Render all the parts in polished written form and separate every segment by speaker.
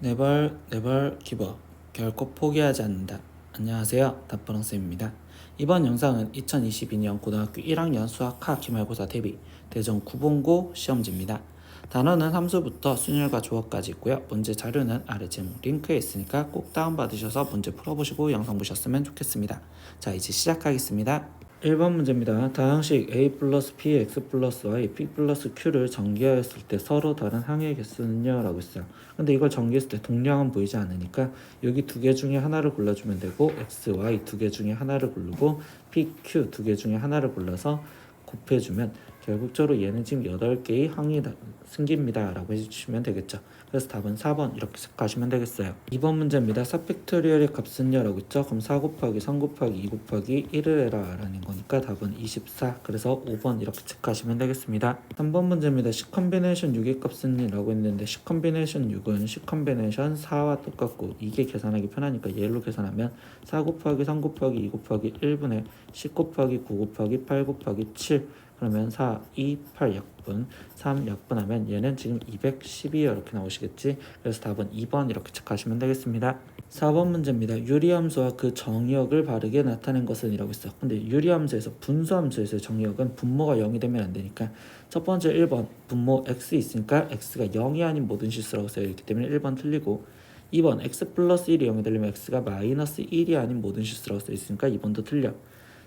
Speaker 1: 네발 기버 결코 포기하지 않는다. 안녕하세요, 다프랑스입니다. 이번 영상은 2022년 고등학교 1학년 수학하 기말고사 대비 대전 구본고 시험지입니다. 단어는 함수부터 순열과 조어까지 있고요. 문제 자료는 아래 제목 링크에 있으니까 꼭 다운받으셔서 문제 풀어보시고 영상 보셨으면 좋겠습니다. 자, 이제 시작하겠습니다. 1번 문제입니다. 다항식 a 플러스 p x 플러스 y p 플러스 q를 전개하였을 때 서로 다른 항의 개수는요? 라고 했어요. 근데 이걸 전개했을 때 동량은 보이지 않으니까 여기 두 개 중에 하나를 골라주면 되고 x, y 두 개 중에 하나를 고르고 p, q 두 개 중에 하나를 골라서 곱해주면 결국적으로 얘는 지금 8개의 항이 생깁니다 라고 해주시면 되겠죠. 그래서 답은 4번 이렇게 가시면 되겠어요. 2번 문제입니다. 4팩토리얼의 값은요 라고 했죠. 그럼 4 곱하기 3 곱하기 2 곱하기 1을 해라 라는 거니까 답은 24. 그래서 5번 이렇게 체크하시면 되겠습니다. 3번 문제입니다. 10컨비네이션 6의 값은 라고 했는데 10컨비네이션 6은 10컨비네이션 4와 똑같고 이게 계산하기 편하니까 얘로 계산하면 4 곱하기 3 곱하기 2 곱하기 1분의 10 곱하기 9 곱하기 8 곱하기 7 그러면 4, 2, 8 약분, 3 약분하면 얘는 지금 212 이렇게 나오시겠지. 그래서 답은 2번 이렇게 체크하시면 되겠습니다. 4번 문제입니다. 유리함수와 그 정의역을 바르게 나타낸 것은 이라고 했어. 근데 유리함수에서 분수함수에서의 정의역은 분모가 0이 되면 안 되니까 첫 번째 1번 분모 x 있으니까 x가 0이 아닌 모든 실수라고 써있기 때문에 1번 틀리고 2번 x 플러스 1이 0이 되려면 x가 마이너스 1이 아닌 모든 실수라고 써있으니까 2번도 틀려.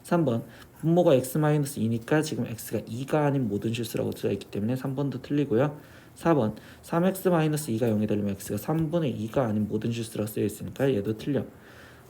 Speaker 1: 3번 분모가 x-2니까 지금 x가 2가 아닌 모든 실수라고 되어있기 때문에 3번도 틀리고요. 4번 3x-2가 0이 되려면 x가 3분의 2가 아닌 모든 실수라고 쓰여있으니까 얘도 틀려.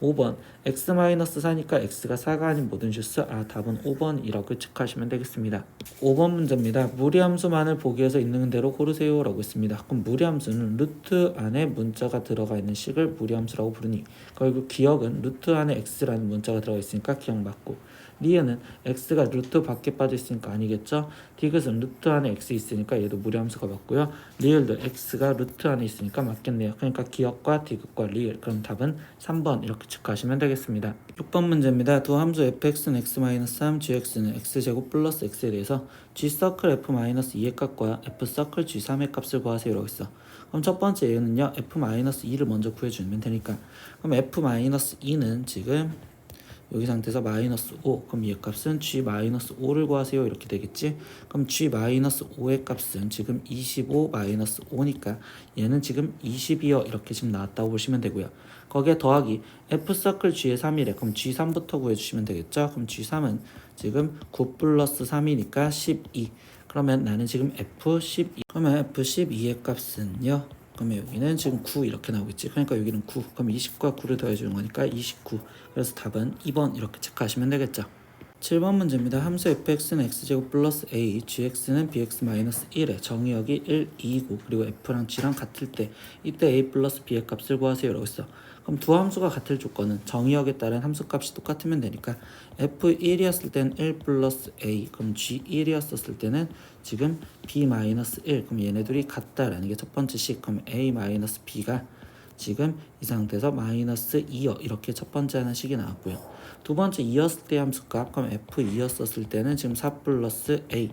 Speaker 1: 5번 x-4니까 x가 4가 아닌 모든 실수. 답은 5번이라고 체크하시면 되겠습니다. 5번 문제입니다. 무리함수만을 보기 위해서 있는 대로 고르세요 라고 했습니다. 그럼 무리함수는 루트 안에 문자가 들어가 있는 식을 무리함수라고 부르니 결국 기억은 루트 안에 x라는 문자가 들어가 있으니까 기억 맞고, 리을은 x가 루트 밖에 빠져 있으니까 아니겠죠. 디귿은 루트 안에 x 있으니까 얘도 무리함수가 맞고요. 리을도 x가 루트 안에 있으니까 맞겠네요. 그러니까 기억과 디귿과 리을. 그럼 답은 3번 이렇게 체크하시면 되겠습니다. 6번 문제입니다. 두 함수 fx는 x-3, gx는 x제곱 플러스 x에 대해서 g서클 f-2의 값과 f서클 g3의 값을 구하세요 라고 했어. 그럼 첫 번째 얘는요 f-2를 먼저 구해주면 되니까, 그럼 f-2는 지금 여기 상태에서 마이너스 5, 그럼 얘 값은 g-5를 구하세요 이렇게 되겠지. 그럼 g-5의 값은 지금 25-5니까 얘는 지금 22요 이렇게 지금 나왔다고 보시면 되고요. 거기에 더하기 f서클 g의 3이래. 그럼 g3부터 구해주시면 되겠죠. 그럼 g3은 지금 9 플러스 3이니까 12. 그러면 나는 지금 f12, 그러면 f12의 값은요, 그러면 여기는 지금 9 이렇게 나오겠지. 그러니까 여기는 9. 그럼 20과 9를 더해주는 거니까 29. 그래서 답은 2번 이렇게 체크하시면 되겠죠. 7번 문제입니다. 함수 fx는 x제곱 플러스 a, gx는 bx 마이너스 1의 정의역이 1, 2이고 그리고 f랑 g랑 같을 때 이때 a 플러스 b의 값을 구하세요 라고 했어. 그럼 두 함수가 같을 조건은 정의역에 따른 함수값이 똑같으면 되니까 f1이었을 때는 1 플러스 a, 그럼 g1이었을 때는 지금 b 마이너스 1, 그럼 얘네들이 같다라는 게 첫 번째 식. 그럼 a 마이너스 b가 지금 이 상태에서 마이너스 2요 이렇게 첫 번째 하는 식이 나왔고요. 두 번째 2였을 때 함수값, 그럼 f2였을 때는 지금 4 플러스 a,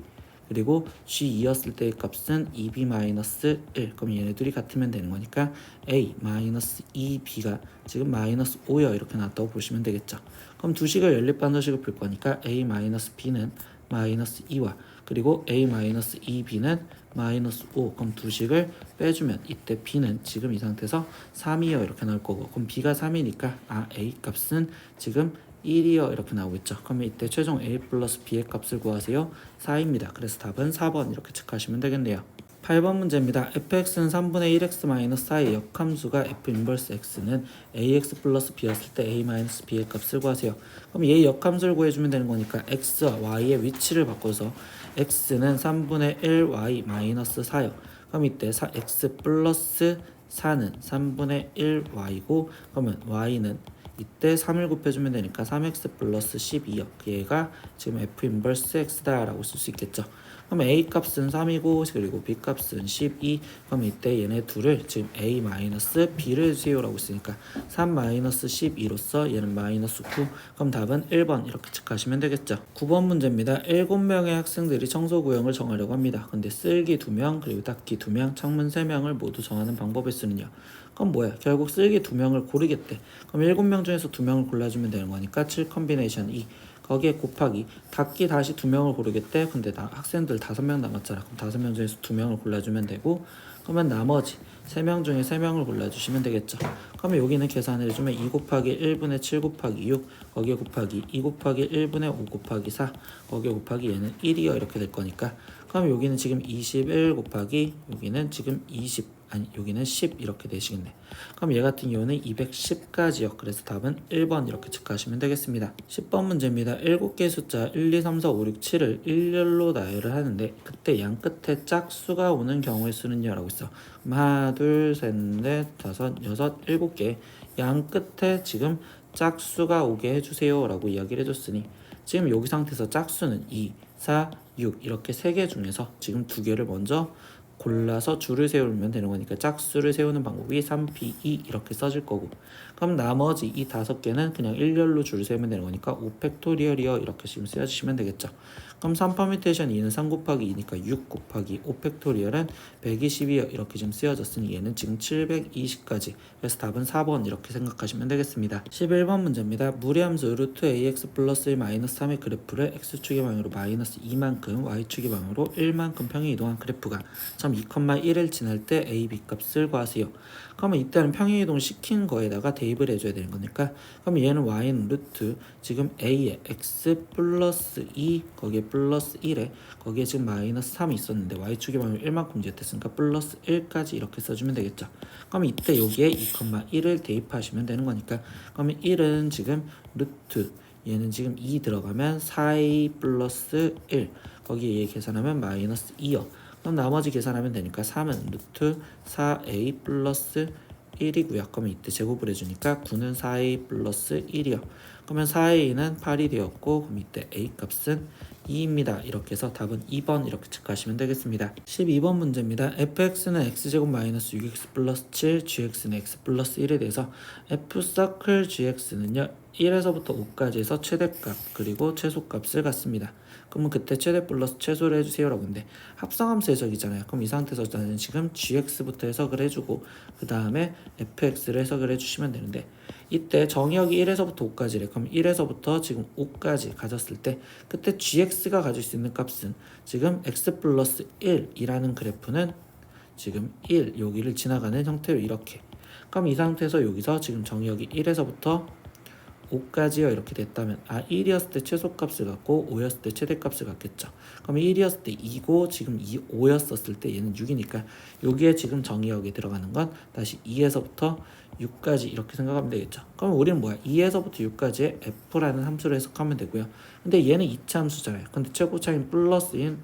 Speaker 1: 그리고 g2였을 때의 값은 2b-1. 그럼 얘네들이 같으면 되는 거니까 a-2b가 지금 마이너스 5요 이렇게 나왔다고 보시면 되겠죠. 그럼 두 식을 연립반도식을 풀 거니까 a-b는 마이너스 2와 그리고 a-2b는 마이너스 5. 그럼 두 식을 빼주면 이때 b는 지금 이 상태에서 3이요 이렇게 나올 거고, 그럼 b가 3이니까 a 값은 지금 1이요 이렇게 나오겠죠. 그러면 이때 최종 a 플러스 b의 값을 구하세요. 4입니다. 그래서 답은 4번 이렇게 체크하시면 되겠네요. 8번 문제입니다. fx는 3분의 1x-4의 역함수가 f 인버스 x는 ax 플러스 b였을 때 a 마이너스 b의 값을 구하세요. 그럼 얘 역함수를 구해주면 되는 거니까 x와 y의 위치를 바꿔서 x는 3분의 1y 마이너스 4요. 그럼 이때 x 플러스 4는 3분의 1y고, 그러면 y는 이때 3을 곱해주면 되니까 3x 플러스 12요. 얘가 지금 f 인버스 x다 라고 쓸 수 있겠죠. 그럼 A 값은 3이고 그리고 B 값은 12. 그럼 이때 얘네 둘을 지금 A 마이너스 B를 주세요라고 있으니까 3 마이너스 12로서 얘는 마이너스 9. 그럼 답은 1번 이렇게 체크하시면 되겠죠. 9번 문제입니다. 7명의 학생들이 청소 구역을 정하려고 합니다. 근데 쓸기 2명 그리고 닦기 2명 창문 3명을 모두 정하는 방법의 수는요. 그럼 뭐야? 결국 쓸기 2명을 고르겠대. 그럼 7명 중에서 2명을 골라주면 되는 거니까 7 컨비네이션 2 거기에 곱하기 닫기 다시 2명을 고르겠대. 근데 학생들 5명 남았잖아. 그럼 5명 중에서 2명을 골라주면 되고, 그러면 나머지 3명 중에 3명을 골라주시면 되겠죠. 그러면 여기는 계산을 해주면 2 곱하기 1분의 7 곱하기 6 거기에 곱하기 2 곱하기 1분의 5 곱하기 4 거기에 곱하기 얘는 1이요 이렇게 될 거니까, 그럼 여기는 지금 21 곱하기 여기는 지금 20 아니 여기는 10 이렇게 되시겠네. 그럼 얘 같은 경우는 210까지요. 그래서 답은 1번 이렇게 체크하시면 되겠습니다. 10번 문제입니다. 7개의 숫자 1, 2, 3, 4, 5, 6, 7을 일렬로 나열을 하는데 그때 양 끝에 짝수가 오는 경우의 수는요 라고 있어. 그럼 하나, 둘, 셋, 넷, 다섯, 여섯, 7개 양 끝에 지금 짝수가 오게 해주세요 라고 이야기를 해줬으니, 지금 여기 상태에서 짝수는 2, 4, 6 이렇게 3개 중에서 지금 2개를 먼저 골라서 줄을 세우면 되는 거니까 짝수를 세우는 방법이 3p2 이렇게 써질 거고, 그럼 나머지 이 5개는 그냥 일렬로 줄을 세우면 되는 거니까 5팩토리얼이요 이렇게 지금 쓰여주시면 되겠죠. 그럼 3퍼뮤테이션 2는 3 곱하기 2니까 6 곱하기 5팩토리얼은 120이요 이렇게 지금 쓰여졌으니 얘는 지금 720까지. 그래서 답은 4번 이렇게 생각하시면 되겠습니다. 11번 문제입니다. 무리함수 루트 ax 플러스 1 마이너스 3의 그래프를 x축의 방향으로 마이너스 2만큼 y축의 방향으로 1만큼 평행 이동한 그래프가 점 2,1을 지날 때 a, b 값을 구하세요. 그러면 이때는 평행 이동 시킨 거에다가 대입을 해줘야 되는 거니까, 그럼 얘는 y는 루트 지금 a에 x 플러스 2 거기에 플러스 1에 거기에 지금 마이너스 3이 있었는데 y축의 방향으로 1만큼 지었으니까 플러스 1까지 이렇게 써주면 되겠죠. 그럼 이때 여기에 2,1을 대입하시면 되는 거니까, 그러면 1은 지금 루트 얘는 지금 2 들어가면 4a 플러스 1 거기에 얘 계산하면 마이너스 2요. 그럼 나머지 계산하면 되니까 3은 루트 4a 플러스 1이고요. 그러면 이때 제곱을 해주니까 9는 4a 플러스 1이요. 그러면 4a는 8이 되었고, 그럼 이때 a 값은 2입니다. 이렇게 해서 답은 2번 이렇게 체크하시면 되겠습니다. 12번 문제입니다. fx는 x제곱 마이너스 6x 플러스 7, gx는 x 플러스 1에 대해서 f 서클 gx는요 1에서부터 5까지 해서 최대값 그리고 최소값을 갖습니다. 그러면 그때 최대 플러스 최소를 해주세요 라고 했는데 합성함수 해석이잖아요. 그럼 이 상태에서 저는 지금 gx부터 해석을 해주고 그 다음에 fx를 해석을 해주시면 되는데, 이때 정의역이 1에서부터 5까지래. 그럼 1에서부터 지금 5까지 가졌을 때 그때 gx가 가질 수 있는 값은 지금 x 플러스 1이라는 그래프는 지금 1 여기를 지나가는 형태로 이렇게, 그럼 이 상태에서 여기서 지금 정의역이 1에서부터 5까지요 이렇게 됐다면 1이었을 때 최소값을 갖고 5였을 때 최대값을 갖겠죠. 그럼 1이었을 때 2고 지금 5였었을 때 얘는 6이니까 여기에 지금 정의역에 들어가는 건 다시 2에서부터 6까지 이렇게 생각하면 되겠죠. 그럼 우리는 뭐야? 2에서부터 6까지의 f라는 함수를 해석하면 되고요. 근데 얘는 2차 함수잖아요. 근데 최고차인 플러스인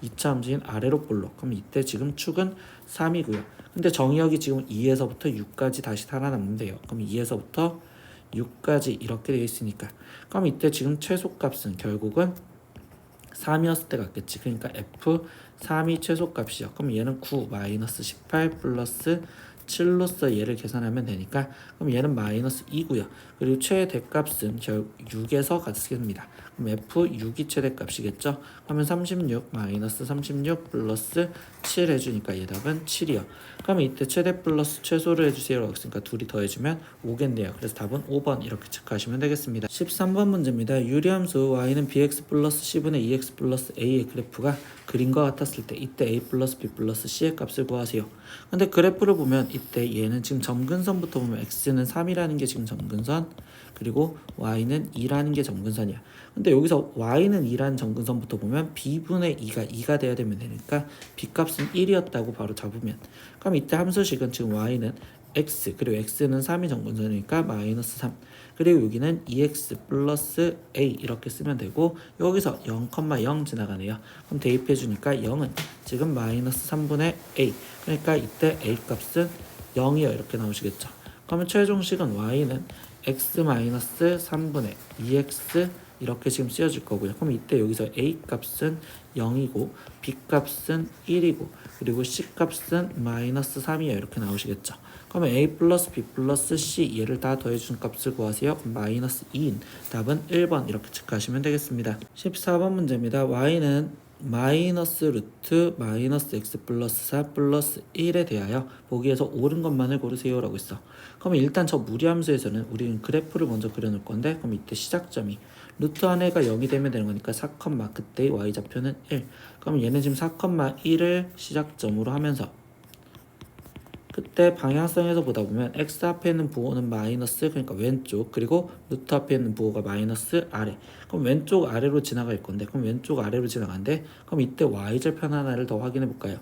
Speaker 1: 2차 함수인 아래로 볼록. 그럼 이때 지금 축은 3이고요. 근데 정의역이 지금 2에서부터 6까지 다시 살아남는데요. 그럼 2에서부터 6까지 이렇게 되어 있으니까, 그럼 이때 지금 최소값은 결국은 3이었을 때 같겠지. 그러니까 f 3이 최소값이죠. 그럼 얘는 9 마이너스 18 플러스 7로서 얘를 계산하면 되니까, 그럼 얘는 마이너스 2고요. 그리고 최대값은 결국 6에서 같습니다. 그럼 f6이 최대값이겠죠. 그러면 36 마이너스 36 플러스 7 해주니까 얘 답은 7이요. 그러면 이때 최대 플러스 최소를 해주세요 라고 했으니까 둘이 더해주면 5겠네요. 그래서 답은 5번 이렇게 체크하시면 되겠습니다. 13번 문제입니다. 유리함수 y는 bx 플러스 c분의 2x 플러스 a의 그래프가 그림과 같았을 때 이때 a 플러스 b 플러스 c의 값을 구하세요. 근데 그래프를 보면 이때 얘는 지금 점근선부터 보면 x는 3이라는 게 지금 점근선, 그리고 y는 2라는 게 점근선이야. 근데 여기서 y는 2라는 점근선부터 보면 b분의 2가 돼야 되면 되니까 b 값은 1이었다고 바로 잡으면, 그럼 이때 함수식은 지금 y는 x 그리고 x는 3이 점근선이니까 마이너스 3, 그리고 여기는 2x 플러스 a 이렇게 쓰면 되고 여기서 0,0 지나가네요. 그럼 대입해 주니까 0은 지금 마이너스 3분의 a, 그러니까 이때 a 값은 0이요 이렇게 나오시겠죠. 그러면 최종식은 y는 x 마이너스 3분의 2x 이렇게 지금 쓰여질 거고요. 그럼 이때 여기서 A 값은 0이고 B 값은 1이고 그리고 C 값은 마이너스 3이에요. 이렇게 나오시겠죠. 그러면 A 플러스 B 플러스 C 얘를 다 더해준 값을 구하세요. 그럼 마이너스 2인 답은 1번 이렇게 체크하시면 되겠습니다. 14번 문제입니다. Y는 마이너스 루트 마이너스 x 플러스 4 플러스 1에 대하여 보기에서 옳은 것만을 고르세요 라고 했어. 그럼 일단 저 무리함수에서는 우리는 그래프를 먼저 그려놓을 건데, 그럼 이때 시작점이 루트 안에가 0이 되면 되는 거니까 4, 그때의 y좌표는 1. 그럼 얘는 지금 4, 1을 시작점으로 하면서 그때 방향성에서 보다 보면 x 앞에 있는 부호는 마이너스, 그러니까 왼쪽, 그리고 루트 앞에 있는 부호가 마이너스 아래. 그럼 왼쪽 아래로 지나갈 건데, 그럼 왼쪽 아래로 지나가는데, 그럼 이때 y절편 하나를 더 확인해 볼까요?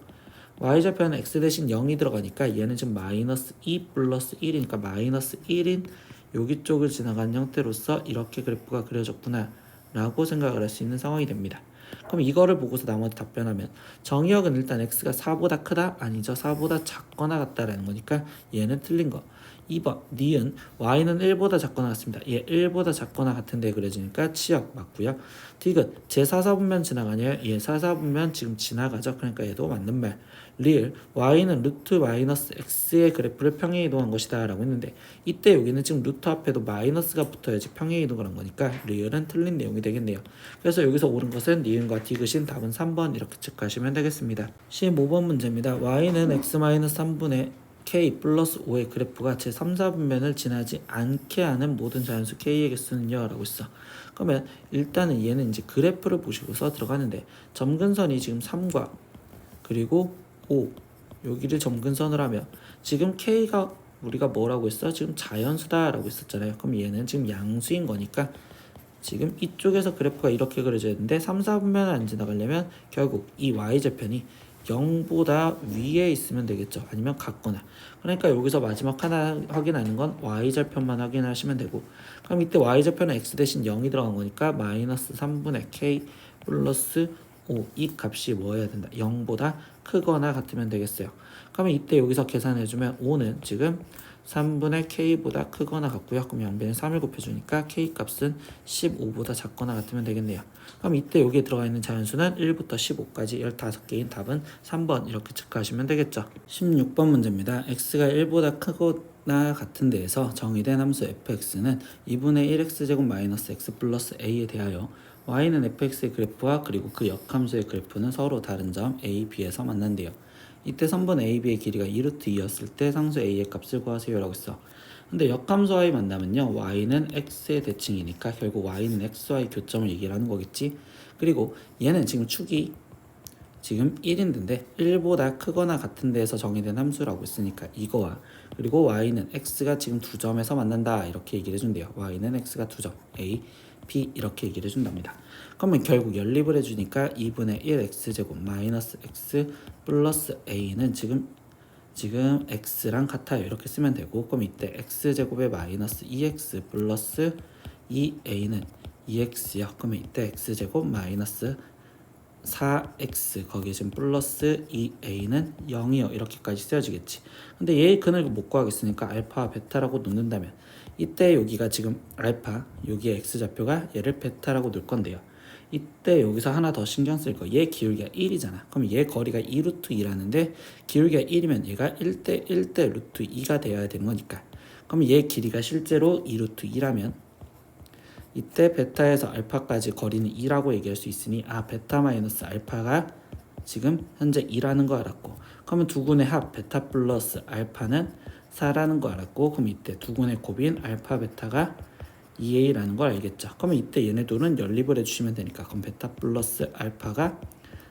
Speaker 1: y절편은 x 대신 0이 들어가니까 얘는 지금 마이너스 2 플러스 1이니까 마이너스 1인 여기 쪽을 지나간 형태로서 이렇게 그래프가 그려졌구나 라고 생각을 할 수 있는 상황이 됩니다. 그럼 이거를 보고서 나머지 답변하면 정의역은 일단 x가 4보다 크다? 아니죠. 4보다 작거나 같다라는 거니까 얘는 틀린 거. 2번 니은 y는 1보다 작거나 같습니다. 얘 1보다 작거나 같은데 그려지니까 치역 맞고요. 디귿 제 4사분면 지나가냐? 얘 4사분면 지금 지나가죠. 그러니까 얘도 맞는 말. 리을 y는 루트 마이너스 x의 그래프를 평행 이동한 것이다 라고 했는데, 이때 여기는 지금 루트 앞에도 마이너스가 붙어야지 평행 이동을 한 거니까 리을은 틀린 내용이 되겠네요. 그래서 여기서 옳은 것은 니은과 디귿인 답은 3번 이렇게 체크하시면 되겠습니다. 15번 문제입니다. y는 x-3분의 k 플러스 5의 그래프가 제 3, 4분면을 지나지 않게 하는 모든 자연수 k의 개수는요 라고 있어. 그러면 일단은 얘는 이제 그래프를 보시고서 들어가는데, 점근선이 지금 3과 그리고 5 여기를 점근선을 하면 지금 k가 우리가 뭐라고 했어? 지금 자연수다 라고 했었잖아요. 그럼 얘는 지금 양수인 거니까 지금 이쪽에서 그래프가 이렇게 그려져야 되는데 3, 4분면을 안 지나가려면 결국 이 y절편이 0보다 위에 있으면 되겠죠. 아니면 같거나. 그러니까 여기서 마지막 하나 확인하는 건 y절편만 확인하시면 되고, 그럼 이때 y절편은 x 대신 0이 들어간 거니까 마이너스 3분의 k 플러스 5 이 값이 뭐여야 된다? 0보다 크거나 같으면 되겠어요. 그러면 이때 여기서 계산해주면 5는 지금 3분의 k보다 크거나 같고요. 그럼 양변에 3을 곱해주니까 k 값은 15보다 작거나 같으면 되겠네요. 그럼 이때 여기에 들어가 있는 자연수는 1부터 15까지 15개인 답은 3번 이렇게 체크하시면 되겠죠. 16번 문제입니다. x가 1보다 크거나 같은 데에서 정의된 함수 fx는 2분의 1x제곱 마이너스 x 플러스 a에 대하여 y는 fx의 그래프와 그리고 그 역함수의 그래프는 서로 다른 점 a, b에서 만난대요. 이때 선분 a, b의 길이가 2루트 2였을 때 상수 a의 값을 구하세요 라고 했어. 근데 역함수와의 만나면요, y는 x의 대칭이니까 결국 y는 x와의 교점을 얘기하는 거겠지. 그리고 얘는 지금 축이 지금 1인데 1보다 크거나 같은 데에서 정의된 함수라고 했으니까 이거와 그리고 y는 x가 지금 두 점에서 만난다 이렇게 얘기를 해준대요. y는 x가 두 점 a, b 이렇게 얘기를 해준답니다. 그러면 결국 연립을 해주니까 2분의 1 x제곱 마이너스 x 플러스 a는 지금 x랑 같아요. 이렇게 쓰면 되고, 그럼 이때 x제곱에 마이너스 2x 플러스 2a는 2x요. 그러면 이때 x제곱 마이너스 4x 거기에 지금 플러스 2a는 0이요. 이렇게까지 쓰여지겠지. 근데 얘의 근을 못 구하겠으니까 알파와 베타라고 놓는다면 이때 여기가 지금 알파, 여기에 x좌표가 얘를 베타라고 놓을 건데요. 이때 여기서 하나 더 신경 쓸 거, 얘 기울기가 1이잖아. 그럼 얘 거리가 2루트 2라는데 기울기가 1이면 얘가 1대 1대 루트 2가 되어야 되는 거니까, 그럼 얘 길이가 실제로 2루트 2라면 이때 베타에서 알파까지 거리는 2라고 얘기할 수 있으니 베타 마이너스 알파가 지금 현재 2라는 거 알았고, 그러면 두군의 합 베타 플러스 알파는 4라는 거 알았고, 그럼 이때 두군의 곱인 알파 베타가 2a라는 걸 알겠죠. 그러면 이때 얘네들은 연립을 해주시면 되니까 그럼 베타 플러스 알파가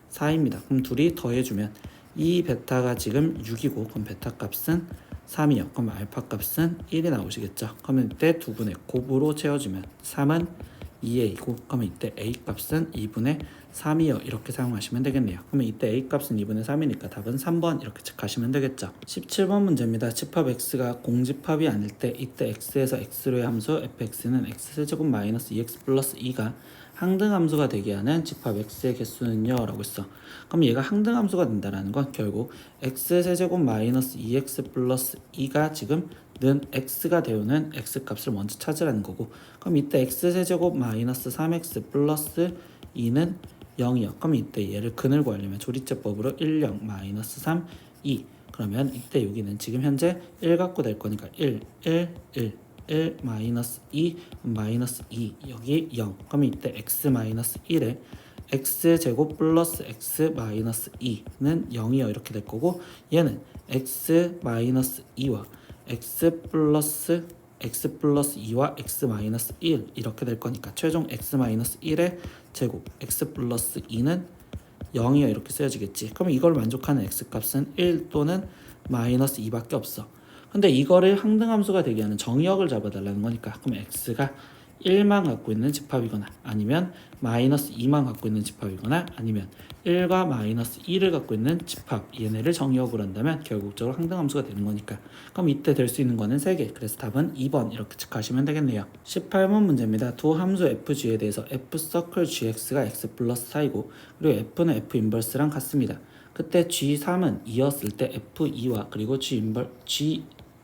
Speaker 1: 4입니다. 그럼 둘이 더해주면 이 베타가 지금 6이고 그럼 베타 값은 3이요. 그럼 알파 값은 1이 나오시겠죠. 그러면 이때 두분의 곱으로 채워주면 3은 2a이고 그러면 이때 a 값은 2분의 3이요. 이렇게 사용하시면 되겠네요. 그러면 이때 a 값은 2분의 3이니까 답은 3번 이렇게 체크하시면 되겠죠. 17번 문제입니다. 집합 x가 공집합이 아닐 때 이때 x에서 x로의 함수 fx는 x제곱 마이너스 2x 플러스 2가 항등함수가 되게 하는 집합 x의 개수는요 라고 했어. 그럼 얘가 항등함수가 된다는 건 결국 x세제곱 마이너스 2x 플러스 2가 지금 는 x가 되오는 x값을 먼저 찾으라는 거고, 그럼 이때 x세제곱 마이너스 3x 플러스 2는 0이요. 그럼 이때 얘를 근을 구하려면 조리제법으로 1, 0, 마이너스 3, 2. 그러면 이때 여기는 지금 현재 1 갖고 될 거니까 1, 1, 1, 1, 마이너스 2, 마이너스 2, 여기 0. 그럼 이때 x 마이너스 1에 x제곱 플러스 x 마이너스 2는 0이요. 이렇게 될 거고, 얘는 x 마이너스 2와 x 플러스 2와 x 마이너스 1 이렇게 될 거니까 최종 x 마이너스 1의 제곱 x 플러스 2는 0이요. 이렇게 쓰여지겠지. 그럼 이걸 만족하는 x값은 1 또는 마이너스 2밖에 없어. 근데 이거를 항등함수가 되게 하는 정의역을 잡아달라는 거니까, 그럼 x가 1만 갖고 있는 집합이거나 아니면 마이너스 2만 갖고 있는 집합이거나 아니면 1과 마이너스 1을 갖고 있는 집합, 얘네를 정의역으로 한다면 결국적으로 항등함수가 되는 거니까, 그럼 이때 될 수 있는 거는 3개. 그래서 답은 2번 이렇게 체크하시면 되겠네요. 18번 문제입니다. 두 함수 fg에 대해서 f 서클 gx가 x 플러스 4이고 그리고 f는 f 인버스랑 같습니다. 그때 g3은 2였을 때 f2와 그리고 g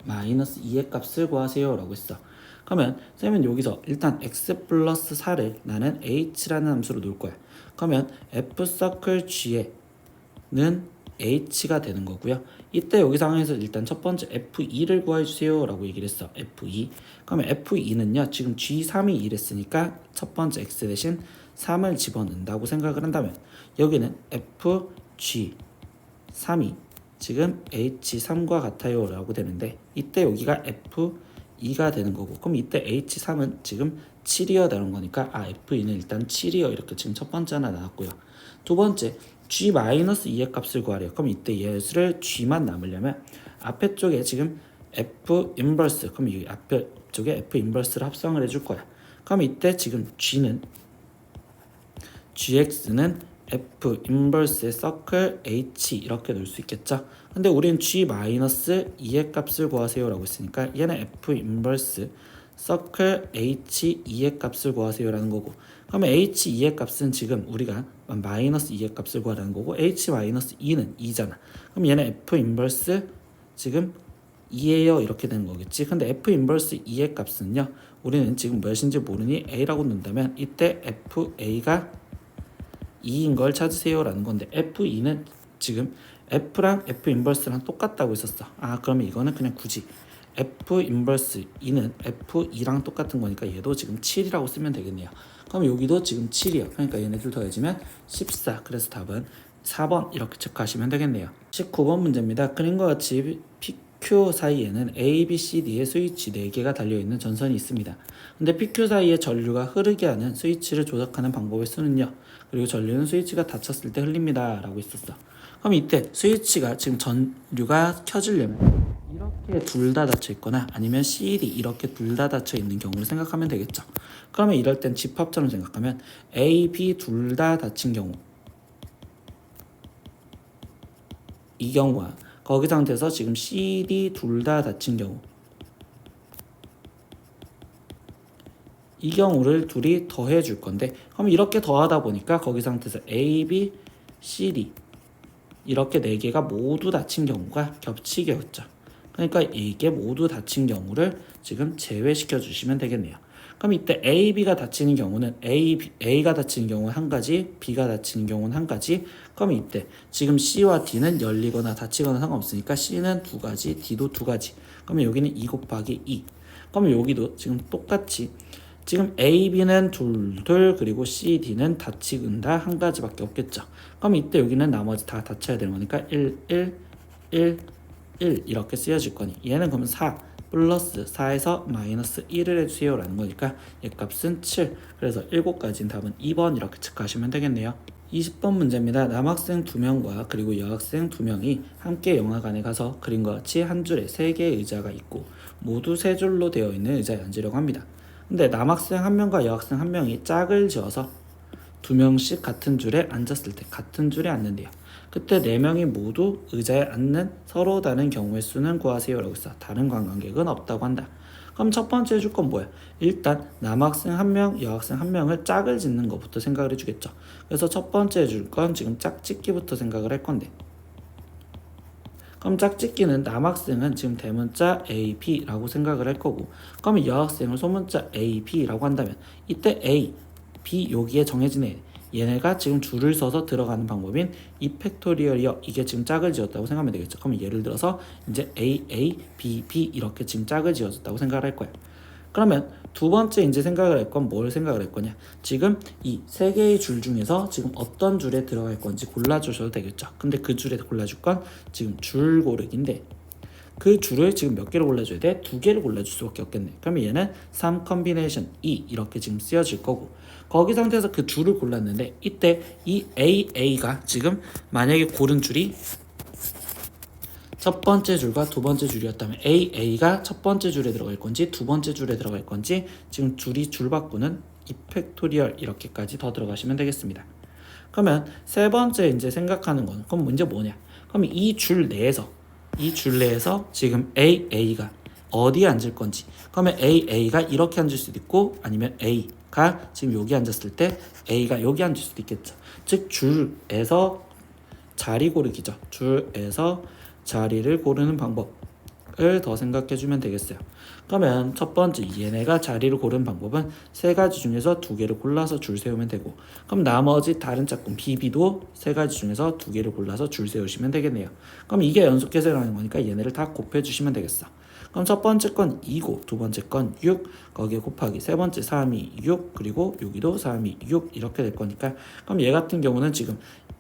Speaker 1: 마이너스 2의 값을 구하세요 라고 했어. 그러면 쌤은 여기서 일단 x 플러스 4를 나는 h라는 함수로 놓을 거야. 그러면 f 서클 g에는 h가 되는 거고요. 이때 여기 상황에서 일단 첫 번째 f2를 구해주세요 라고 얘기를 했어. f2. 그러면 f2는요 지금 g3이 이랬으니까 첫 번째 x 대신 3을 집어넣는다고 생각을 한다면 여기는 fg3이 지금 h3과 같아요 라고 되는데, 이때 여기가 f2가 되는 거고, 그럼 이때 h3은 지금 7이어 되는 거니까 f2는 일단 7이어 이렇게 지금 첫 번째 하나 나왔고요. 두 번째 g-2의 값을 구하래요. 그럼 이때 얘를 g만 남으려면 앞에 쪽에 지금 f 인버스, 그럼 이 앞에 쪽에 f 인버스를 합성을 해줄 거야. 그럼 이때 지금 gx는 f 인버스의 서클 h 이렇게 놓을 수 있겠죠. 근데 우리는 g-2의 값을 구하세요 라고 했으니까 얘는 f 인버스 서클 h2의 값을 구하세요 라는 거고, 그러면 h2의 값은 지금 우리가 마이너스 2의 값을 구하라는 거고, h-2는 2잖아. 그럼 얘는 f 인버스 지금 2예요 이렇게 되는 거겠지. 근데 f 인버스 2의 값은요 우리는 지금 몇인지 모르니 a라고 넣는다면 이때 fa가 2인 걸 찾으세요 라는 건데, f2는 지금 f랑 f 인버스랑 똑같다고 했었어. 그러면 이거는 그냥 굳이 f 인버스 2는 f2랑 똑같은 거니까 얘도 지금 7이라고 쓰면 되겠네요. 그럼 여기도 지금 7이요. 그러니까 얘네들 더해지면 14. 그래서 답은 4번 이렇게 체크하시면 되겠네요. 19번 문제입니다. 그림과 같이 PQ 사이에는 A, B, C, D의 스위치 4개가 달려있는 전선이 있습니다. 근데 PQ 사이에 전류가 흐르게 하는 스위치를 조작하는 방법의 수는요, 그리고 전류는 스위치가 닫혔을 때 흘립니다 라고 있었어. 그럼 이때 스위치가 지금 전류가 켜지려면 이렇게 둘 다 닫혀 있거나 아니면 CD 이렇게 둘 다 닫혀 있는 경우를 생각하면 되겠죠. 그러면 이럴 땐 집합처럼 생각하면 A, B 둘 다 닫힌 경우, 이 경우와 거기 상태에서 지금 CD 둘 다 닫힌 경우, 이 경우를 둘이 더해 줄 건데, 그럼 이렇게 더하다 보니까 거기 상태에서 A, B, CD 이렇게 4개가 모두 닫힌 경우가 겹치게였죠. 그러니까 이게 모두 닫힌 경우를 지금 제외시켜 주시면 되겠네요. 그럼 이때 A, B가 닫히는 경우는 A가 닫히는 경우는 한 가지, B가 닫히는 경우는 한 가지. 그럼 이때 지금 C와 D는 열리거나 닫히거나 상관없으니까 C는 2가지, D도 2가지. 그러면 여기는 2 곱하기 2. 그러면 여기도 지금 똑같이 지금 A, B는 둘 그리고 C, D는 닫히는다 한 가지밖에 없겠죠. 그럼 이때 여기는 나머지 다 닫혀야 되는 거니까 1, 1, 1, 1 이렇게 쓰여질 거니 얘는 그러면 4 플러스 4에서 마이너스 1을 해주세요 라는 거니까 얘 값은 7. 그래서 7가지인 답은 2번 이렇게 체크하시면 되겠네요. 20번 문제입니다. 남학생 2명과 그리고 여학생 2명이 함께 영화관에 가서 그림과 같이 한 줄에 3개의 의자가 있고 모두 3줄로 되어 있는 의자에 앉으려고 합니다. 근데 남학생 1명과 여학생 1명이 짝을 지어서 2명씩 같은 줄에 앉았을 때 같은 줄에 앉는데요. 그때 4명이 모두 의자에 앉는 서로 다른 경우의 수는 구하세요 라고 했어. 다른 관광객은 없다고 한다. 그럼 첫 번째 해줄 건 뭐야? 일단 남학생 1명, 여학생 1명을 짝을 짓는 것부터 생각을 해주겠죠. 그래서 첫 번째 해줄 건 지금 짝짓기부터 생각을 할 건데, 그럼 짝짓기는 남학생은 지금 대문자 A, B라고 생각을 할 거고, 그러면 여학생을 소문자 A, B라고 한다면 이때 A, B 여기에 정해지네. 얘네가 지금 줄을 서서 들어가는 방법인 이 팩토리얼이요. 이게 지금 짝을 지었다고 생각하면 되겠죠. 그러면 예를 들어서 이제 A, A, B, B 이렇게 지금 짝을 지어줬다고 생각을 할 거야. 그러면 두 번째 이제 생각을 할 건 뭘 생각을 할 거냐? 지금 이 세 개의 줄 중에서 지금 어떤 줄에 들어갈 건지 골라주셔도 되겠죠. 근데 그 줄에 골라줄 건 지금 줄 고르기인데 그 줄을 지금 몇 개를 골라줘야 돼? 두 개를 골라줄 수밖에 없겠네. 그러면 얘는 3 컨비네이션 2 이렇게 지금 쓰여질 거고, 거기 상태에서 그 줄을 골랐는데 이때 이 AA가 지금 만약에 고른 줄이 첫 번째 줄과 두 번째 줄이었다면 AA가 첫 번째 줄에 들어갈 건지 두 번째 줄에 들어갈 건지 지금 줄 바꾸는 이 팩토리얼 이렇게까지 더 들어가시면 되겠습니다. 그러면 세 번째 이제 생각하는 건 그럼 문제 뭐냐? 그럼 이 줄 내에서 지금 AA가 어디에 앉을 건지, 그러면 AA가 이렇게 앉을 수도 있고 아니면 A가 지금 여기 앉았을 때 A가 여기 앉을 수도 있겠죠. 즉 줄에서 자리 고르기죠. 줄에서 자리를 고르는 방법을 더 생각해 주면 되겠어요. 그러면 첫 번째 얘네가 자리를 고르는 방법은 세 가지 중에서 두 개를 골라서 줄 세우면 되고, 그럼 나머지 다른 짝꿍 BB도 세 가지 중에서 두 개를 골라서 줄 세우시면 되겠네요. 그럼 이게 연속해서 일어나는 거니까 얘네를 다 곱해 주시면 되겠어. 그럼 첫 번째 건 2고 두 번째 건 6, 거기에 곱하기 세 번째 3이 6, 그리고 여기도 3이 6 이렇게 될 거니까, 그럼 얘 같은 경우는 지금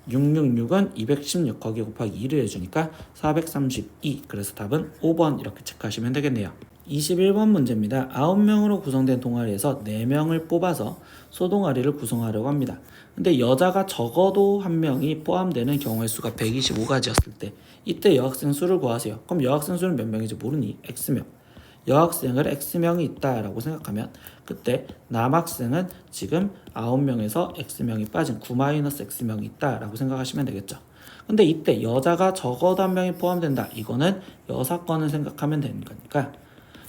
Speaker 1: 666은 216 거기에 곱하기 2를 해주니까 432. 그래서 답은 5번 이렇게 체크하시면 되겠네요. 21번 문제입니다. 9명으로 구성된 동아리에서 4명을 뽑아서 소동아리를 구성하려고 합니다. 근데 여자가 적어도 1명이 포함되는 경우의 수가 125가지였을 때 이때 여학생 수를 구하세요. 그럼 여학생 수는 몇 명인지 모르니 X명. 여학생을 X명이 있다라고 생각하면 그때 남학생은 지금 9명에서 X명이 빠진 9-X명이 있다라고 생각하시면 되겠죠. 근데 이때 여자가 적어도 1명이 포함된다. 이거는 여사건을 생각하면 되는 거니까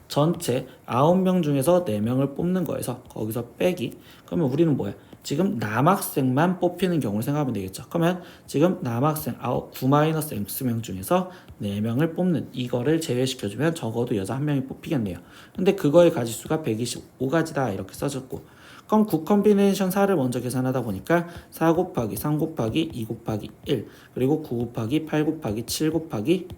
Speaker 1: 전체 9명 중에서 4명을 뽑는 거에서 거기서 빼기, 그러면 우리는 뭐야? 지금 남학생만 뽑히는 경우를 생각하면 되겠죠. 그러면 지금 남학생 9-X명 중에서 4명을 뽑는 이거를 제외시켜주면 적어도 여자 1명이 뽑히겠네요. 근데 그거의 가지수가 125가지다 이렇게 써졌고, 그럼 9 컨비네이션 4를 먼저 계산하다 보니까 4 곱하기 3 곱하기 2 곱하기 1 그리고 9 곱하기 8 곱하기 7 곱하기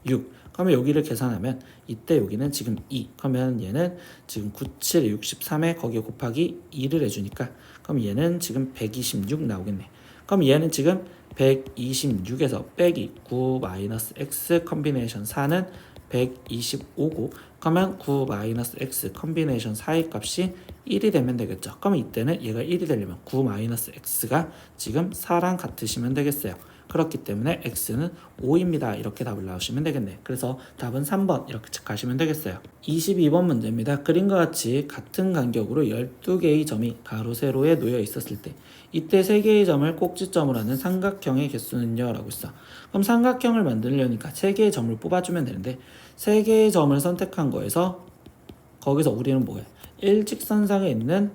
Speaker 1: 6, 그러면 여기를 계산하면 이때 여기는 지금 2, 그러면 얘는 지금 9, 7, 63에 거기에 곱하기 2를 해주니까 그럼 얘는 지금 126 나오겠네. 그럼 얘는 지금 126에서 빼기 9-X 컨비네이션 4는 125고, 그러면 9-X 컨비네이션 4의 값이 1이 되면 되겠죠. 그럼 이때는 얘가 1이 되려면 9-X가 지금 4랑 같으시면 되겠어요. 그렇기 때문에 X는 5입니다. 이렇게 답을 나오시면 되겠네. 그래서 답은 3번 이렇게 체크하시면 되겠어요. 22번 문제입니다. 그림과 같이 같은 간격으로 12개의 점이 가로 세로에 놓여 있었을 때 이때 3개의 점을 꼭지점으로 하는 삼각형의 개수는요? 라고 있어. 그럼 삼각형을 만들려니까 3개의 점을 뽑아주면 되는데 3개의 점을 선택한 거에서 거기서 우리는 뭐야? 일직선상에 있는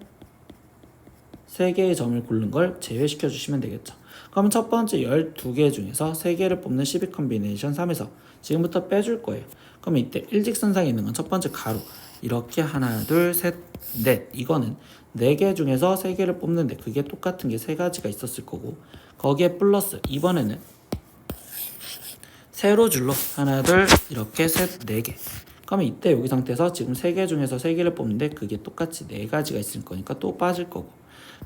Speaker 1: 3개의 점을 고른 걸 제외시켜 주시면 되겠죠. 그럼 첫 번째 12개 중에서 3개를 뽑는 12 컨비네이션 3에서 지금부터 빼줄 거예요. 그럼 이때 일직선상에 있는 건 첫 번째 가로 이렇게 하나 둘 셋 넷, 이거는 4개 중에서 3개를 뽑는데 그게 똑같은 게 3가지가 있었을 거고, 거기에 플러스 이번에는 세로 줄로 하나 둘 이렇게 셋 4개, 그러면 이때 여기 상태에서 지금 3개 중에서 3개를 뽑는데 그게 똑같이 4가지가 있을 거니까 또 빠질 거고,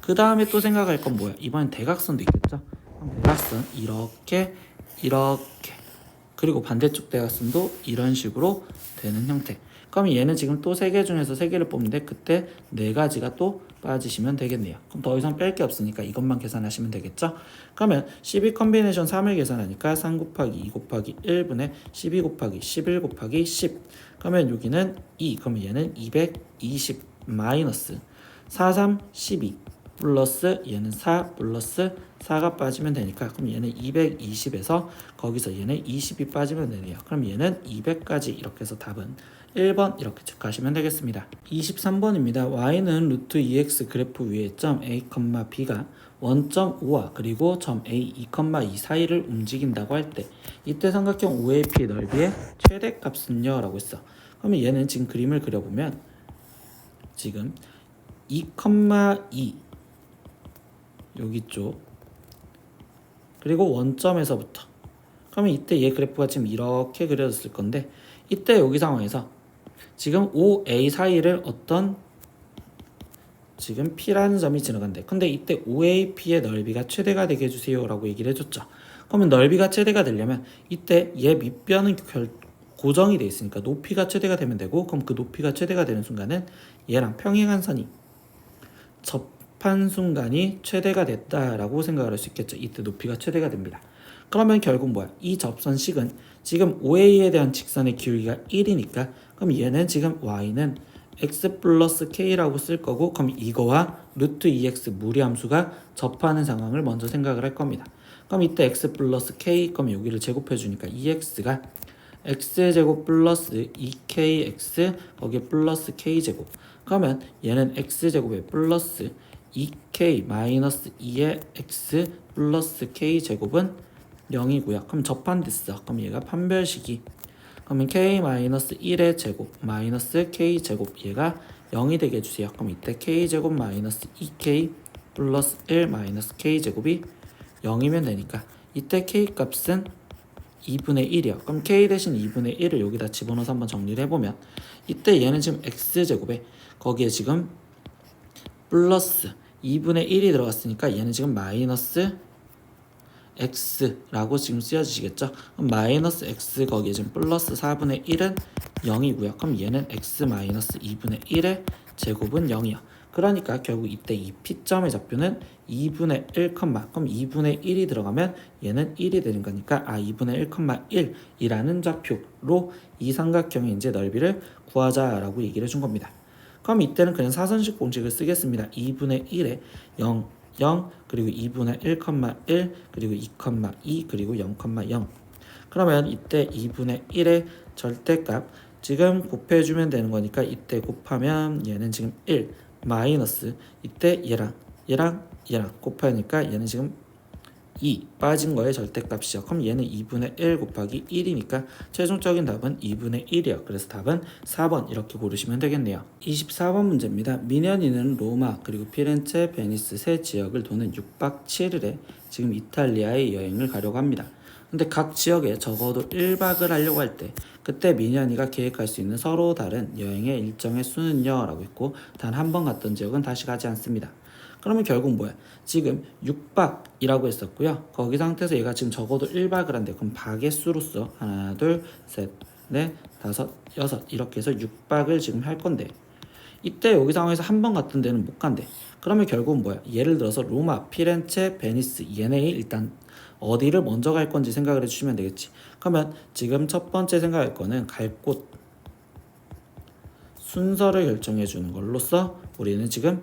Speaker 1: 그 다음에 또 생각할 건 뭐야? 이번엔 대각선도 있겠죠? 그럼 대각선 이렇게 그리고 반대쪽 대각선도 이런 식으로 되는 형태. 그럼 얘는 지금 또 3개 중에서 3개를 뽑는데 그때 4가지가 또 빠지시면 되겠네요. 그럼 더 이상 뺄 게 없으니까 이것만 계산하시면 되겠죠? 그러면 12 컨비네이션 3을 계산하니까 3 곱하기 2 곱하기 1분의 12 곱하기 11 곱하기 10, 그러면 여기는 2, 그러면 얘는 220 마이너스 4, 3, 12 플러스 얘는 4 플러스 4가 빠지면 되니까 그럼 얘는 220에서 거기서 얘는 20이 빠지면 되네요. 그럼 얘는 200까지 이렇게 해서 답은 1번 이렇게 체크하시면 되겠습니다. 23번입니다. y는 루트 2x 그래프 위에 점 a, b가 원점 O와 그리고 점 A 2,2 사이를 움직인다고 할 때 이때 삼각형 OAP 넓이의 최대값은요 라고 했어. 그러면 얘는 지금 그림을 그려보면 지금 2,2 여기 쪽 그리고 원점에서부터 그러면 이때 얘 그래프가 지금 이렇게 그려졌을 건데 이때 여기 상황에서 지금 OA 사이를 어떤 지금 P라는 점이 지나간대. 근데 이때 OAP의 넓이가 최대가 되게 해주세요 라고 얘기를 해줬죠. 그러면 넓이가 최대가 되려면 이때 얘 밑변은 고정이 돼 있으니까 높이가 최대가 되면 되고, 그럼 그 높이가 최대가 되는 순간은 얘랑 평행한 선이 접한 순간이 최대가 됐다라고 생각을 할 수 있겠죠. 이때 높이가 최대가 됩니다. 그러면 결국 뭐야? 이 접선식은 지금 OA에 대한 직선의 기울기가 1이니까 그럼 얘는 지금 y는 x 플러스 k라고 쓸 거고, 그럼 이거와 루트 2x 무리함수가 접하는 상황을 먼저 생각을 할 겁니다. 그럼 이때 x 플러스 k, 그럼 여기를 제곱해 주니까 2x가 x제곱 플러스 2kx 거기에 플러스 k제곱, 그러면 얘는 x제곱에 플러스 2k 마이너스 2의 x 플러스 k제곱은 0이고요. 그럼 접한됐어. 그럼 얘가 판별식이, 그러면 k-1의 제곱 마이너스 k제곱 얘가 0이 되게 해주세요. 그럼 이때 k제곱 마이너스 2k 플러스 1 마이너스 k제곱이 0이면 되니까 이때 k값은 2분의 1이요. 그럼 k 대신 2분의 1을 여기다 집어넣어서 한번 정리를 해보면 이때 얘는 지금 x제곱에 거기에 지금 플러스 2분의 1이 들어갔으니까 얘는 지금 마이너스 x라고 지금 쓰여지시겠죠? 그럼 마이너스 x 거기에 지금 플러스 4분의 1은 0이고요. 그럼 얘는 x 마이너스 2분의 1의 제곱은 0이요. 그러니까 결국 이때 이 P점의 좌표는 2분의 1, 그럼 2분의 1이 들어가면 얘는 1이 되는 거니까 2분의 1,1이라는 좌표로 이 삼각형의 이제 넓이를 구하자라고 얘기를 해준 겁니다. 그럼 이때는 그냥 사선식 공식을 쓰겠습니다. 2분의 1에 0, 0 그리고 2분의 1,1 그리고 2,2 그리고 0,0. 그러면 이때 2분의 1의 절대값 지금 곱해주면 되는 거니까 이때 곱하면 얘는 지금 1 마이너스 이때 얘랑 곱하니까 얘는 지금 2 빠진 거의 절대값이죠. 그럼 얘는 2분의 1 곱하기 1이니까 최종적인 답은 2분의 1이요. 그래서 답은 4번 이렇게 고르시면 되겠네요. 24번 문제입니다. 민현이는 로마 그리고 피렌체, 베니스 세 지역을 도는 6박 7일에 지금 이탈리아에 여행을 가려고 합니다. 근데 각 지역에 적어도 1박을 하려고 할 때 그때 민현이가 계획할 수 있는 서로 다른 여행의 일정의 수는요 라고 했고, 단 한 번 갔던 지역은 다시 가지 않습니다. 그러면 결국 뭐야? 지금 6박이라고 했었고요. 거기 상태에서 얘가 지금 적어도 1박을 한대. 그럼 박의 수로서 하나, 둘, 셋, 넷, 다섯, 여섯 이렇게 해서 6박을 지금 할 건데 이때 여기 상황에서 한 번 갔던 데는 못 간대. 그러면 결국은 뭐야? 예를 들어서 로마, 피렌체, 베니스 얘네의 일단 어디를 먼저 갈 건지 생각을 해주시면 되겠지. 그러면 지금 첫 번째 생각할 거는 갈 곳 순서를 결정해 주는 걸로써 우리는 지금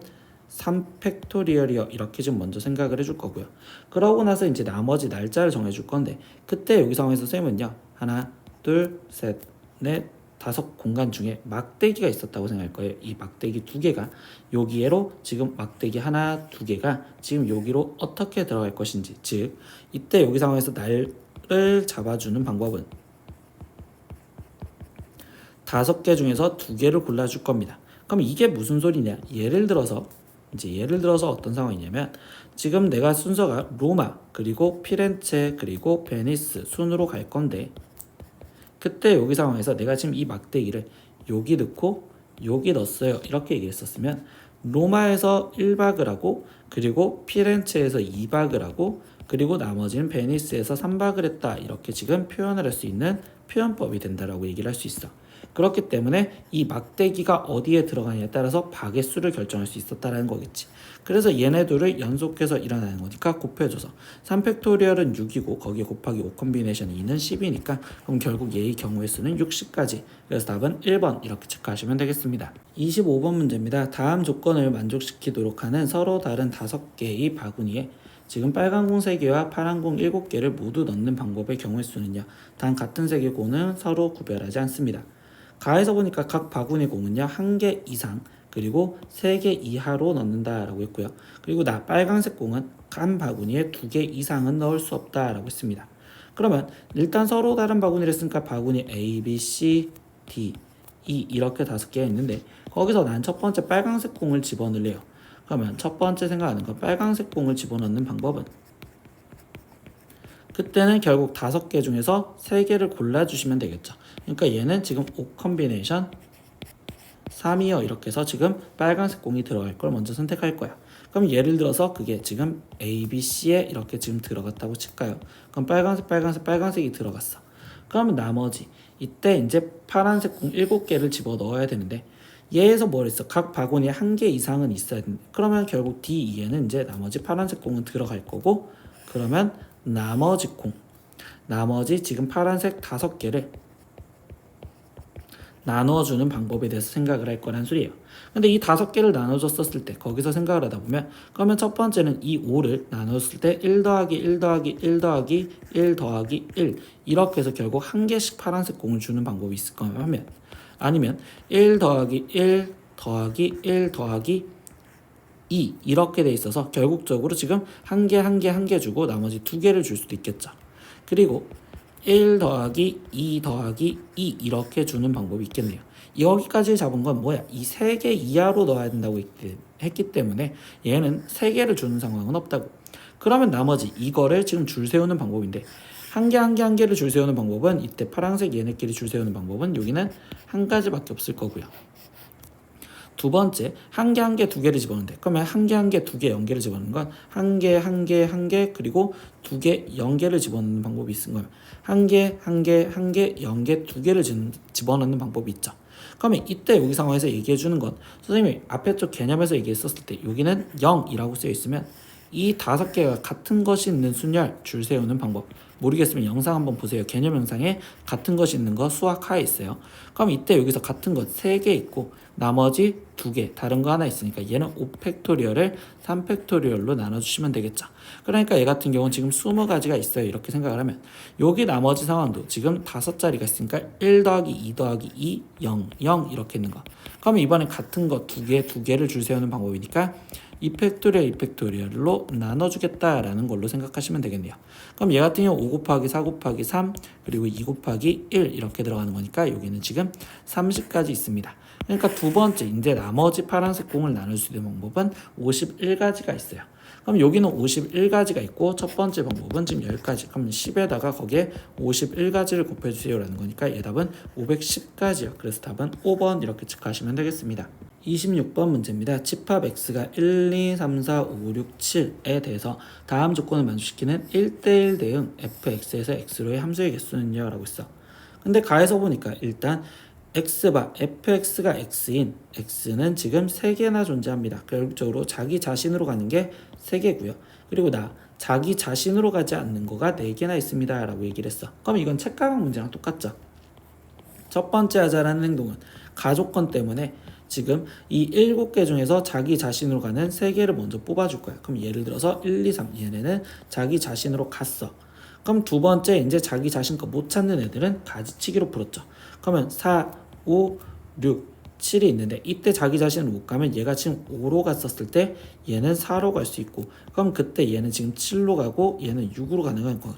Speaker 1: 3팩토리얼이요 이렇게 좀 먼저 생각을 해줄 거고요. 그러고 나서 이제 나머지 날짜를 정해줄 건데 그때 여기 상황에서 쌤은요 하나, 둘, 셋, 넷, 다섯 공간 중에 막대기가 있었다고 생각할 거예요. 이 막대기 두 개가 여기로 지금 막대기 하나, 두 개가 지금 여기로 어떻게 들어갈 것인지, 즉 이때 여기 상황에서 날을 잡아주는 방법은 5개 중에서 2개를 골라줄 겁니다. 그럼 이게 무슨 소리냐? 예를 들어서 어떤 상황이냐면 지금 내가 순서가 로마 그리고 피렌체 그리고 베니스 순으로 갈 건데 그때 여기 상황에서 내가 지금 이 막대기를 여기 넣고 여기 넣었어요 이렇게 얘기했었으면 로마에서 1박을 하고 그리고 피렌체에서 2박을 하고 그리고 나머지는 베니스에서 3박을 했다 이렇게 지금 표현을 할 수 있는 표현법이 된다라고 얘기를 할 수 있어. 그렇기 때문에 이 막대기가 어디에 들어가냐에 따라서 박의 수를 결정할 수 있었다라는 거겠지. 그래서 얘네들을 연속해서 일어나는 거니까 곱해줘서 3팩토리얼은 6이고 거기에 곱하기 5 콤비네이션 2는 10이니까 그럼 결국 얘의 경우의 수는 60까지. 그래서 답은 1번 이렇게 체크하시면 되겠습니다. 25번 문제입니다. 다음 조건을 만족시키도록 하는 서로 다른 5개의 바구니에 지금 빨간 공 3개와 파란 공 7개를 모두 넣는 방법의 경우의 수는요. 단 같은 색의 공은 서로 구별하지 않습니다. 가에서 보니까 각 바구니 공은요 1개 이상 그리고 3개 이하로 넣는다 라고 했고요. 그리고 빨간색 공은 한 바구니에 2개 이상은 넣을 수 없다 라고 했습니다. 그러면 일단 서로 다른 바구니를 했으니까 바구니 A, B, C, D, E 이렇게 5개가 있는데 거기서 난 첫 번째 빨간색 공을 집어넣을래요. 그러면 첫 번째 생각하는 건 빨간색 공을 집어넣는 방법은 그때는 결국 5개 중에서 3개를 골라주시면 되겠죠. 그러니까 얘는 지금 5 컨비네이션 3이요 이렇게 해서 지금 빨간색 공이 들어갈 걸 먼저 선택할 거야. 그럼 예를 들어서 그게 지금 A, B, C에 이렇게 지금 들어갔다고 칠까요? 그럼 빨간색이 들어갔어. 그러면 나머지 이때 이제 파란색 공 7개를 집어 넣어야 되는데 얘에서 뭘 했어? 각 바구니에 1개 이상은 있어야 된다. 그러면 결국 D2에는 이제 나머지 파란색 공은 들어갈 거고 그러면 나머지 지금 파란색 5개를 나눠주는 방법에 대해서 생각을 할 거란 소리예요. 근데 이 5개를 나눠줬었을 때 거기서 생각을 하다 보면 그러면 첫 번째는 이 5를 나눴을 때 1 더하기 1 더하기 1 더하기 1 더하기 1 이렇게 해서 결국 1개씩 파란색 공을 주는 방법이 있을 거면 하면 아니면 1 더하기 1 더하기 1 더하기 2 이렇게 돼 있어서 결국적으로 지금 1개 주고 나머지 2개를 줄 수도 있겠죠. 그리고 1 더하기 2 더하기 2 이렇게 주는 방법이 있겠네요. 여기까지 잡은 건 뭐야? 이 3개 이하로 넣어야 된다고 했기 때문에 얘는 3개를 주는 상황은 없다고. 그러면 나머지 이거를 지금 줄 세우는 방법인데 한 개를 줄 세우는 방법은 이때 파란색 얘네끼리 줄 세우는 방법은 여기는 한 가지밖에 없을 거고요. 두 번째, 한 개, 2개를 집어넣는데 그러면 한 개, 2개, 0개를 집어넣는 건 한 개, 그리고 2개, 0개를 집어넣는 방법이 있은 거예요. 한 개, 0개, 2개를 집어넣는 방법이 있죠. 그러면 이때 여기 상황에서 얘기해 주는 건 선생님이 앞에 쪽 개념에서 얘기했었을 때 여기는 0이라고 쓰여 있으면 이 5개가 같은 것이 있는 순열 줄 세우는 방법 모르겠으면 영상 한번 보세요. 개념 영상에 같은 것이 있는 거 수학하에 있어요. 그럼 이때 여기서 같은 것 3개 있고 나머지 2개 다른 거 하나 있으니까 얘는 5팩토리얼을 3팩토리얼로 나눠주시면 되겠죠. 그러니까 얘 같은 경우는 지금 20가지가 있어요. 이렇게 생각을 하면 여기 나머지 상황도 지금 5자리가 있으니까 1 더하기 2 더하기 2 0 0 이렇게 있는 거. 그러면 이번엔 같은 거 2개를 줄 세우는 방법이니까 2팩토리얼로 나눠주겠다라는 걸로 생각하시면 되겠네요. 그럼 얘 같은 경우 5 곱하기 4 곱하기 3 그리고 2 곱하기 1 이렇게 들어가는 거니까 여기는 지금 30까지 있습니다. 그러니까 두 번째 이제 나머지 파란색 공을 나눌 수 있는 방법은 51가지가 있어요. 그럼 여기는 51가지가 있고 첫 번째 방법은 지금 10가지. 그럼 10에다가 거기에 51가지를 곱해주세요 라는 거니까 얘 답은 510가지요. 그래서 답은 5번 이렇게 체크하시면 되겠습니다. 26번 문제입니다. 집합 x가 1, 2, 3, 4, 5, 6, 7에 대해서 다음 조건을 만족시키는 1대1 대응 fx에서 x로의 함수의 개수는요 라고 있어. 근데 가에서 보니까 일단 x바 fx가 x인 x는 지금 3개나 존재합니다. 결국적으로 자기 자신으로 가는 게 3개고요. 그리고 자기 자신으로 가지 않는 거가 4개나 있습니다 라고 얘기를 했어. 그럼 이건 책가방 문제랑 똑같죠. 첫 번째 하자라는 행동은 가조건 때문에 지금 이 7개 중에서 자기 자신으로 가는 3개를 먼저 뽑아줄 거야. 그럼 예를 들어서 1, 2, 3 얘네는 자기 자신으로 갔어. 그럼 두 번째 이제 자기 자신 거 못 찾는 애들은 가지치기로 풀었죠. 그러면 4, 5, 6, 7이 있는데 이때 자기 자신을 못 가면 얘가 지금 5로 갔었을 때 얘는 4로 갈 수 있고 그럼 그때 얘는 지금 7로 가고 얘는 6으로 가는 거거든.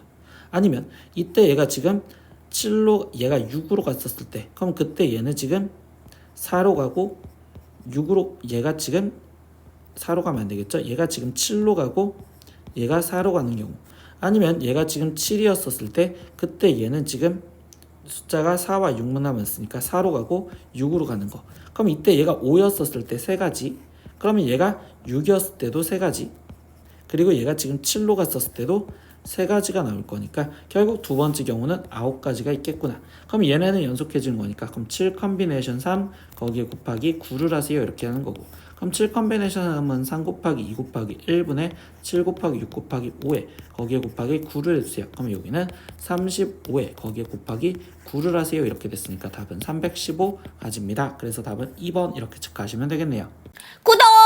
Speaker 1: 아니면 이때 얘가 지금 7로 얘가 6으로 갔었을 때 그럼 그때 얘는 지금 4로 가고 6으로 얘가 지금 4로 가면 안 되겠죠. 얘가 지금 7로 가고 얘가 4로 가는 경우 아니면 얘가 지금 7이었었을 때 그때 얘는 지금 숫자가 4와 6만 남았으니까 4로 가고 6으로 가는 거. 그럼 이때 얘가 5였었을 때 3가지. 그러면 얘가 6이었을 때도 3가지. 그리고 얘가 지금 7로 갔었을 때도 3가지가 나올 거니까 결국 두 번째 경우는 9가지가 있겠구나. 그럼 얘네는 연속해지는 거니까 그럼 7 컨비네이션 3 거기에 곱하기 9를 하세요 이렇게 하는 거고 그럼 7 컨비네이션 3은 3 곱하기 2 곱하기 1분의 7 곱하기 6 곱하기 5에 거기에 곱하기 9를 해주세요. 그럼 여기는 35에 거기에 곱하기 9를 하세요 이렇게 됐으니까 답은 315가지입니다. 그래서 답은 2번 이렇게 체크하시면 되겠네요.
Speaker 2: 구독!